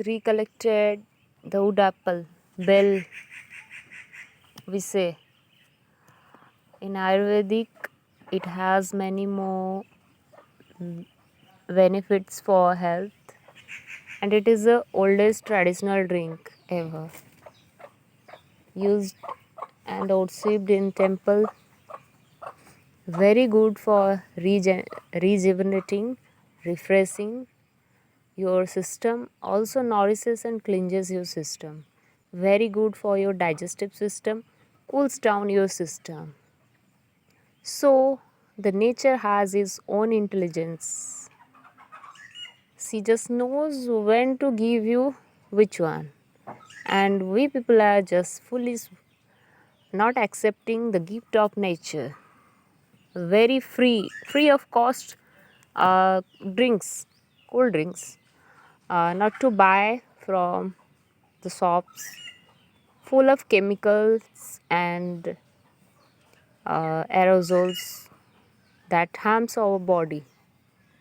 recollected the wood apple, bell, we say. In Ayurvedic, it has many more benefits for health, and it is the oldest traditional drink ever used and worshipped in temple. Very good for rejuvenating, refreshing your system. Also nourishes and cleanses your system. Very good for your digestive system, cools down your system. So the nature has its own intelligence. She just knows when to give you which one. And we people are just foolish, not accepting the gift of nature. Very free of cost drinks, cold drinks, not to buy from the shops, full of chemicals and aerosols that harms our body.